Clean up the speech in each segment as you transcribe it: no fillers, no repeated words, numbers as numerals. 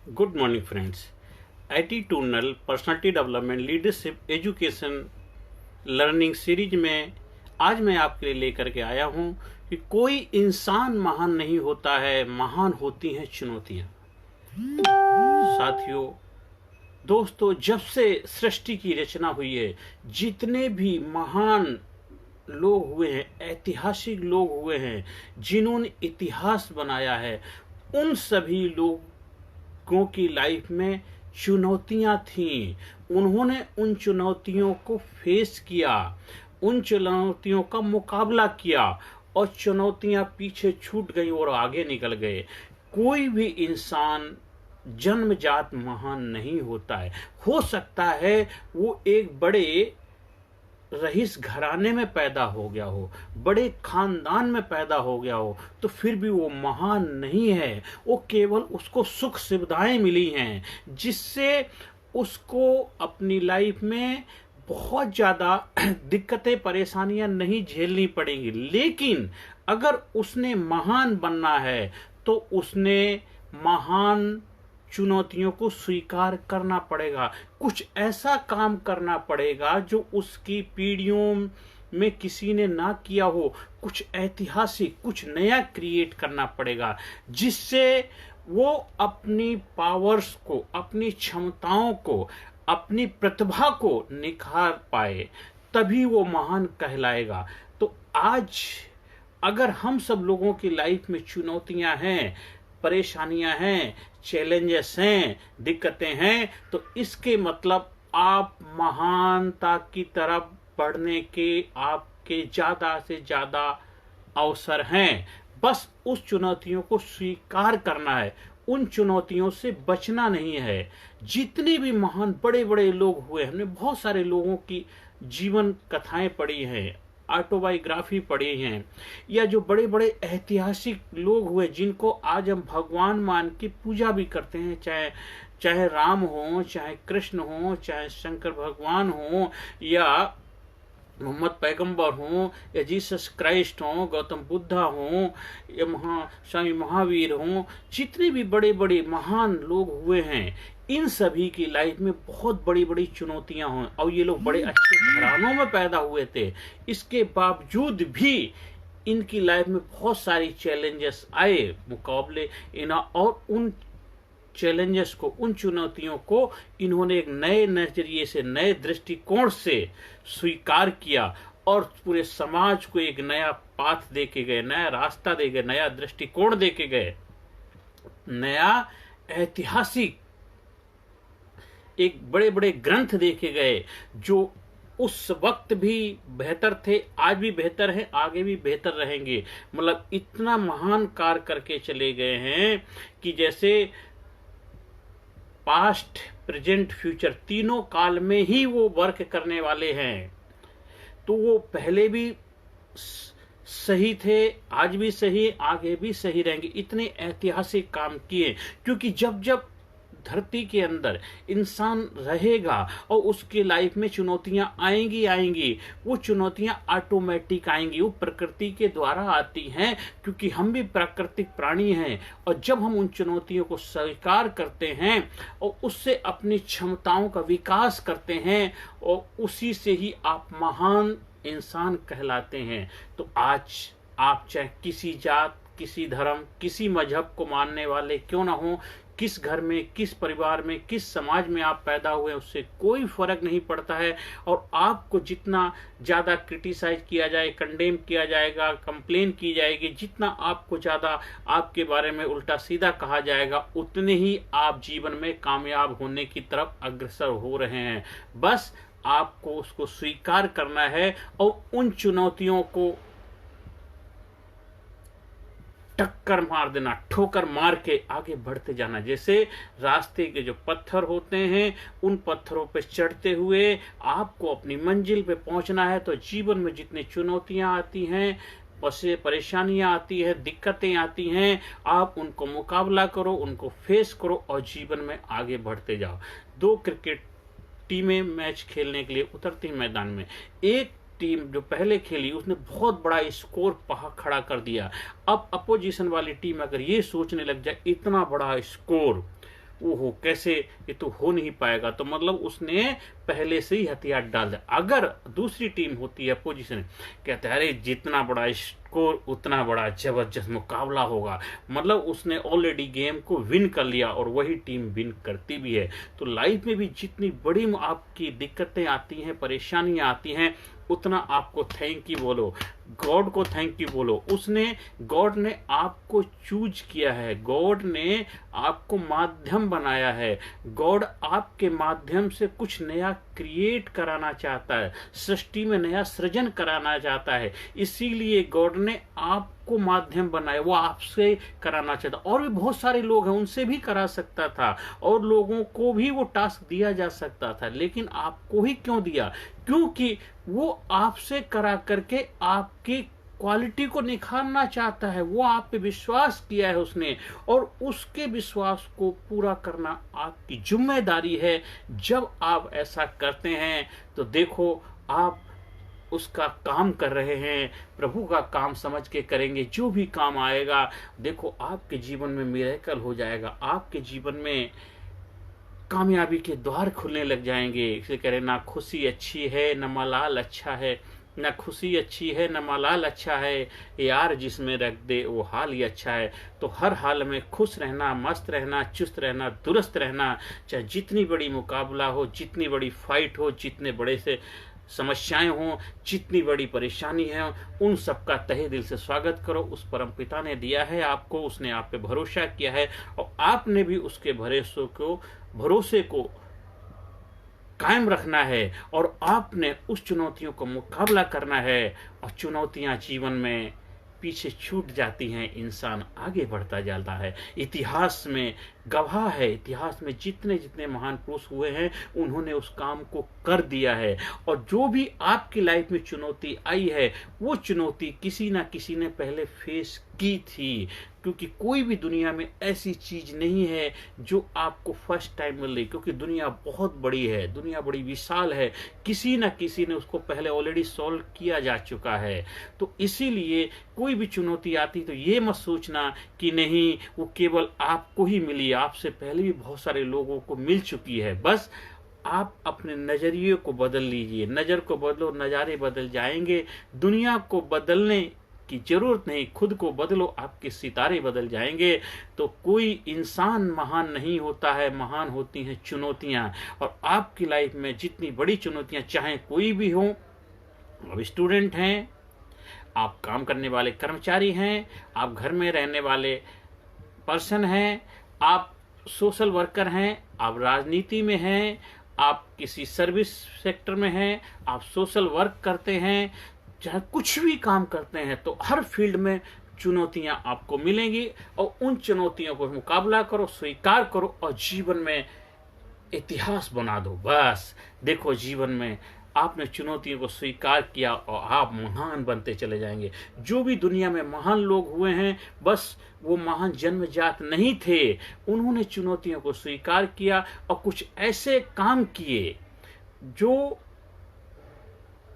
Good morning friends. Attitudinal personality development leadership education learning series में आज मैं आपके लिए लेकर के आया हूं कि कोई इंसान महान नहीं होता है, महान होती हैं चुनौतियां। साथियों, दोस्तों, जब से सृष्टि की रचना हुई है, जितने भी महान लोग हुए हैं, ऐतिहासिक लोग हुए हैं, जिन्होंने इतिहास बनाया है, उन सभी लोगों की लाइफ में चुनौतियां थीं। उन्होंने उन चुनौतियों को फेस किया, उन चुनौतियों का मुकाबला किया और चुनौतियां पीछे छूट गई और आगे निकल गए। कोई भी इंसान जन्मजात महान नहीं होता है। हो सकता है वो एक बड़े रईस घराने में पैदा हो गया हो, बड़े खानदान में पैदा हो गया हो, तो फिर भी वो महान नहीं है। वो केवल उसको सुख सुविधाएं मिली हैं, जिससे उसको अपनी लाइफ में बहुत ज़्यादा दिक्कतें परेशानियां नहीं झेलनी पड़ेंगी। लेकिन अगर उसने महान बनना है तो उसने महान चुनौतियों को स्वीकार करना पड़ेगा। कुछ ऐसा काम करना पड़ेगा जो उसकी पीढ़ियों में किसी ने ना किया हो। कुछ ऐतिहासिक, कुछ नया क्रिएट करना पड़ेगा, जिससे वो अपनी पावर्स को, अपनी क्षमताओं को, अपनी प्रतिभा को निखार पाए, तभी वो महान कहलाएगा। तो आज अगर हम सब लोगों की लाइफ में चुनौतियां हैं, परेशानियां हैं, चैलेंजेस हैं, दिक्कतें हैं, तो इसके मतलब आप महानता की तरफ बढ़ने के आपके ज्यादा से ज्यादा अवसर हैं। बस उस चुनौतियों को स्वीकार करना है, उन चुनौतियों से बचना नहीं है। जितने भी महान बड़े बड़े लोग हुए, हमने बहुत सारे लोगों की जीवन कथाएं पढ़ी हैं, ऑटोबायोग्राफी पढ़ी हैं, या जो बड़े बड़े ऐतिहासिक लोग हुए जिनको आज हम भगवान मान के पूजा भी करते हैं, चाहे चाहे राम हो, चाहे कृष्ण हो, चाहे शंकर भगवान हो, या मोहम्मद पैगंबर हो, या जीसस क्राइस्ट हो, गौतम बुद्धा हो, या स्वामी महावीर हो, जितने भी बड़े बड़े महान लोग हुए हैं, इन सभी की लाइफ में बहुत बड़ी बड़ी चुनौतियां हों। और ये लोग बड़े अच्छे घरानों में पैदा हुए थे, इसके बावजूद भी इनकी लाइफ में बहुत सारी चैलेंजेस आए, मुकाबले इना, और उन चैलेंजेस को, उन चुनौतियों को इन्होंने एक नए नजरिए से, नए दृष्टिकोण से स्वीकार किया और पूरे समाज को एक नया पाथ दे के गए, नया रास्ता दे गए, नया दृष्टिकोण दे के गए, नया ऐतिहासिक एक बड़े बड़े ग्रंथ देखे गए, जो उस वक्त भी बेहतर थे, आज भी बेहतर है, आगे भी बेहतर रहेंगे। मतलब इतना महान कार्य करके चले गए हैं कि जैसे पास्ट, प्रेजेंट, फ्यूचर तीनों काल में ही वो वर्क करने वाले हैं। तो वो पहले भी सही थे, आज भी सही, आगे भी सही रहेंगे। इतने ऐतिहासिक काम किए, क्योंकि जब जब धरती के अंदर इंसान रहेगा और उसके लाइफ में चुनौतियां आएंगी, वो चुनौतियां ऑटोमेटिक आएंगी, वो प्रकृति के द्वारा आती हैं, क्योंकि हम भी प्राकृतिक प्राणी हैं। और जब हम उन चुनौतियों को स्वीकार करते हैं और उससे अपनी क्षमताओं का विकास करते हैं, और उसी से ही आप महान इंसान कहलाते हैं। तो आज आप चाहे किसी जात, किसी धर्म, किसी मजहब को मानने वाले क्यों ना हो, किस घर में, किस परिवार में, किस समाज में आप पैदा हुए, उससे कोई फर्क नहीं पड़ता है। और आपको जितना ज्यादा क्रिटिसाइज किया जाए, कंडेम किया जाएगा, कंप्लेन की जाएगी, जितना आपको ज्यादा आपके बारे में उल्टा सीधा कहा जाएगा, उतने ही आप जीवन में कामयाब होने की तरफ अग्रसर हो रहे हैं। बस आपको उसको स्वीकार करना है और उन चुनौतियों को टक्कर मार देना, ठोकर मार के आगे बढ़ते जाना। जैसे रास्ते के जो पत्थर होते हैं, उन पत्थरों पे चढ़ते हुए आपको अपनी मंजिल पे पहुंचना है। तो जीवन में जितनी चुनौतियां आती हैं, परेशानियां आती हैं, दिक्कतें आती हैं, आप उनको मुकाबला करो, उनको फेस करो और जीवन में आगे बढ़ते जाओ। 2 क्रिकेट टीमें मैच खेलने के लिए उतरती मैदान में। एक टीम जो पहले खेली उसने बहुत बड़ा स्कोर खड़ा कर दिया। अब अपोजिशन वाली टीम अगर ये सोचने लग जाए इतना बड़ा स्कोर ओहो कैसे, ये तो हो नहीं पाएगा, तो मतलब उसने पहले से ही हथियार डाल दिया। अगर दूसरी टीम होती है पोजीशन, कहते हैं अरे जितना बड़ा स्कोर उतना बड़ा जबरदस्त मुकाबला होगा, मतलब उसने ऑलरेडी गेम को विन कर लिया और वही टीम विन करती भी है। तो लाइफ में भी जितनी बड़ी आपकी दिक्कतें आती हैं, परेशानियां आती हैं, उतना आपको थैंक यू बोलो, गॉड को थैंक यू बोलो। गॉड ने आपको चूज किया है, गॉड ने आपको माध्यम बनाया है, गॉड आपके माध्यम से कुछ नया क्रिएट कराना चाहता है, सृष्टि में नया सृजन कराना चाहता है। इसीलिए गॉड ने आपको माध्यम बनाया, वो आपसे कराना चाहता। और भी बहुत सारे लोग हैं, उनसे भी करा सकता था और लोगों को भी वो टास्क दिया जा सकता था, लेकिन आपको ही क्यों दिया? क्योंकि वो आपसे करा करके आपकी क्वालिटी को निखारना चाहता है, वो आप पे विश्वास किया है उसने, और उसके विश्वास को पूरा करना आपकी जिम्मेदारी है। जब आप ऐसा करते हैं तो देखो आप उसका काम कर रहे हैं, प्रभु का काम समझ के करेंगे, जो भी काम आएगा देखो आपके जीवन में मिरेकल हो जाएगा, आपके जीवन में कामयाबी के द्वार खुलने लग जाएंगे। इसे कह रहे ना खुशी अच्छी है न मलाल अच्छा है, न खुशी अच्छी है न मलाल अच्छा है, यार जिसमें रख दे वो हाल ही अच्छा है। तो हर हाल में खुश रहना, मस्त रहना, चुस्त रहना, दुरुस्त रहना, चाहे जितनी बड़ी मुकाबला हो, जितनी बड़ी फाइट हो, जितने बड़े से समस्याएं हों, जितनी बड़ी परेशानी है, उन सबका तहे दिल से स्वागत करो। उस परम पिता ने दिया है आपको, उसने आप पे भरोसा किया है और आपने भी उसके भरोसे को कायम रखना है और आपने उस चुनौतियों को मुकाबला करना है। और चुनौतियां जीवन में पीछे छूट जाती हैं, इंसान आगे बढ़ता जाता है। इतिहास में गवाह है, इतिहास में जितने जितने महान पुरुष हुए हैं उन्होंने उस काम को कर दिया है। और जो भी आपकी लाइफ में चुनौती आई है, वो चुनौती किसी ना किसी ने पहले फेस की थी, क्योंकि कोई भी दुनिया में ऐसी चीज नहीं है जो आपको फर्स्ट टाइम मिल रही, क्योंकि दुनिया बहुत बड़ी है, दुनिया बड़ी विशाल है, किसी ना किसी ने उसको पहले ऑलरेडी सॉल्व किया जा चुका है। तो इसीलिए कोई भी चुनौती आती तो ये मत सोचना कि नहीं वो केवल आपको ही मिली, आपसे पहले भी बहुत सारे लोगों को मिल चुकी है। बस आप अपने नजरिए को बदल लीजिए, नजर को बदलो, नजारे बदल जाएंगे। दुनिया को बदलने की जरूरत नहीं, खुद को बदलो, आपके सितारे बदल जाएंगे। तो कोई इंसान महान नहीं होता है, महान होती हैं चुनौतियां। और आपकी लाइफ में जितनी बड़ी चुनौतियां चाहे कोई भी हो, आप स्टूडेंट हैं, आप काम करने वाले कर्मचारी हैं, आप घर में रहने वाले पर्सन हैं, आप सोशल वर्कर हैं, आप राजनीति में हैं, आप किसी सर्विस सेक्टर में हैं, आप सोशल वर्क करते हैं, चाहे कुछ भी काम करते हैं, तो हर फील्ड में चुनौतियां आपको मिलेंगी। और उन चुनौतियों को मुकाबला करो, स्वीकार करो और जीवन में इतिहास बना दो। बस देखो जीवन में आपने चुनौतियों को स्वीकार किया और आप महान बनते चले जाएंगे। जो भी दुनिया में महान लोग हुए हैं, बस वो महान जन्मजात नहीं थे, उन्होंने चुनौतियों को स्वीकार किया और कुछ ऐसे काम किए जो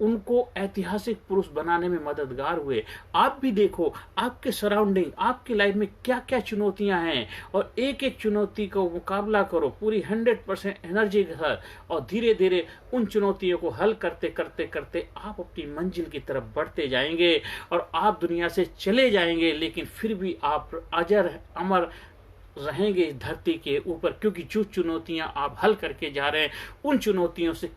उनको ऐतिहासिक पुरुष बनाने में मददगार हुए। आप भी देखो आपके सराउंडिंग, आपकी लाइफ में क्या क्या चुनौतियां हैं, और एक एक चुनौती का मुकाबला करो पूरी 100% एनर्जी के साथ, और धीरे धीरे उन चुनौतियों को हल करते करते करते आप अपनी मंजिल की तरफ बढ़ते जाएंगे और आप दुनिया से चले जाएंगे, लेकिन फिर भी आप अजर अमर रहेंगे इस धरती के ऊपर। क्योंकि जो चुनौतियां आप हल करके जा रहे हैं, उन चुनौतियों से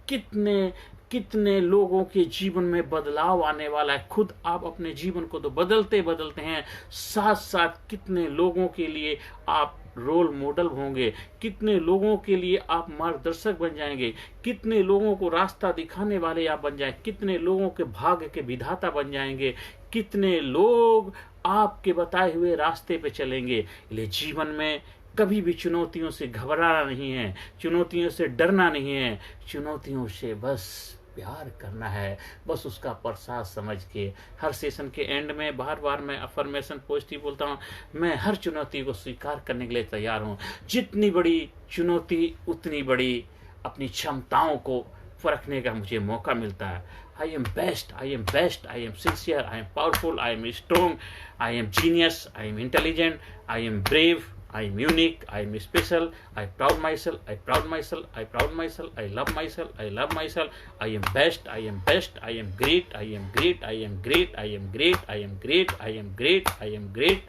कितने लोगों के जीवन में बदलाव आने वाला है। खुद आप अपने जीवन को तो बदलते बदलते हैं, साथ साथ कितने लोगों के लिए आप रोल मॉडल होंगे, कितने लोगों के लिए आप मार्गदर्शक बन जाएंगे, कितने लोगों को रास्ता दिखाने वाले आप बन जाएंगे, कितने लोगों के भाग्य के विधाता बन जाएंगे, कितने लोग आपके बताए हुए रास्ते पे चलेंगे। इसलिए जीवन में कभी भी चुनौतियों से घबराना नहीं है, चुनौतियों से डरना नहीं है, चुनौतियों से बस प्यार करना है, बस उसका प्रसाद समझ के। हर सेशन के एंड में बार बार मैं अफर्मेशन पॉजिटिव बोलता हूँ, मैं हर चुनौती को स्वीकार करने के लिए तैयार हूँ। जितनी बड़ी चुनौती उतनी बड़ी अपनी क्षमताओं को परखने का मुझे मौका मिलता है। I am best, I am best, I am sincere, I am powerful, I am strong, I am genius, I am intelligent, I am brave, I am unique, I am special, I proud myself, I proud myself, I proud myself, I love myself, I love myself, I am best, I am best, I am great, I am great, I am great, I am great, I am great, I am great, I am great।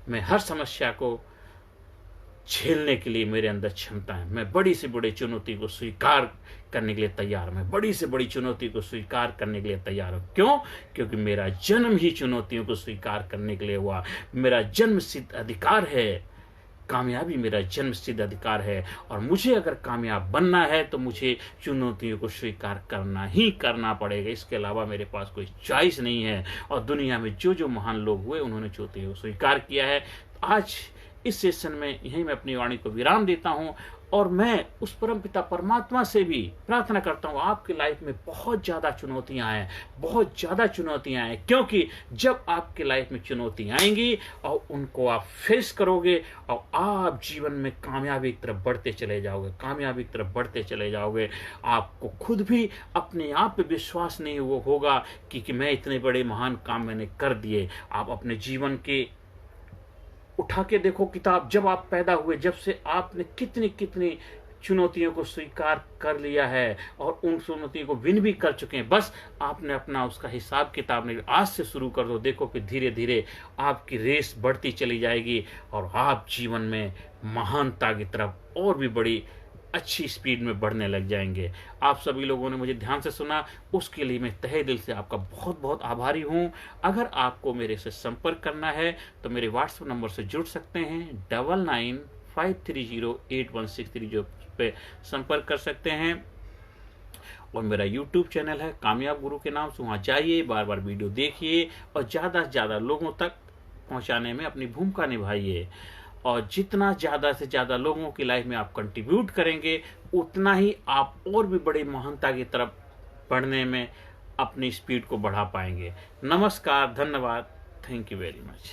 मैं हर समस्या को झेलने के लिए मेरे अंदर क्षमता है। मैं बड़ी से बड़ी चुनौती को स्वीकार करने के लिए तैयार हूं। मैं बड़ी से बड़ी चुनौती को स्वीकार करने के लिए तैयार हूं। क्यों? क्योंकि मेरा जन्म ही चुनौतियों को स्वीकार करने के लिए हुआ। मेरा जन्म सिद्ध अधिकार है, कामयाबी मेरा जन्म सिद्ध अधिकार है। और मुझे अगर कामयाब बनना है तो मुझे चुनौतियों को स्वीकार करना ही करना पड़ेगा। इसके अलावा मेरे पास कोई चॉइस नहीं है। और दुनिया में जो जो महान लोग हुए उन्होंने चुनौतियों को स्वीकार किया है। आज इस सेशन में यहीं मैं अपनी वाणी को विराम देता हूं और मैं उस परम पिता परमात्मा से भी प्रार्थना करता हूं आपकी लाइफ में बहुत ज़्यादा चुनौतियां आए, बहुत ज़्यादा चुनौतियां आए। क्योंकि जब आपकी लाइफ में चुनौतियां आएंगी और उनको आप फेस करोगे और आप जीवन में कामयाबी की तरफ बढ़ते चले जाओगे, कामयाबी की तरफ बढ़ते चले जाओगे। आपको खुद भी अपने आप पे विश्वास नहीं होगा कि मैं इतने बड़े महान काम मैंने कर दिए। आप अपने जीवन के उठा के देखो किताब, जब आप पैदा हुए जब से आपने कितनी कितनी चुनौतियों को स्वीकार कर लिया है और उन चुनौतियों को विन भी कर चुके हैं। बस आपने अपना उसका हिसाब किताब नहीं, आज से शुरू कर दो। देखो कि धीरे धीरे आपकी रेस बढ़ती चली जाएगी और आप जीवन में महानता की तरफ और भी बड़ी अच्छी स्पीड में बढ़ने लग जाएंगे। आप सभी लोगों ने मुझे ध्यान से सुना, उसके लिए मैं तहे दिल से आपका बहुत बहुत आभारी हूं। अगर आपको मेरे से संपर्क करना है तो मेरे व्हाट्सएप नंबर से जुड़ सकते हैं 9953081630 पे संपर्क कर सकते हैं। और मेरा YouTube चैनल है कामयाब गुरु के नाम से, वहाँ जाइए, बार बार वीडियो देखिए और ज़्यादा से ज़्यादा लोगों तक पहुँचाने में अपनी भूमिका निभाइए। और जितना ज़्यादा से ज़्यादा लोगों की लाइफ में आप कंट्रीब्यूट करेंगे उतना ही आप और भी बड़ी महानता की तरफ बढ़ने में अपनी स्पीड को बढ़ा पाएंगे। नमस्कार, धन्यवाद, थैंक यू वेरी मच।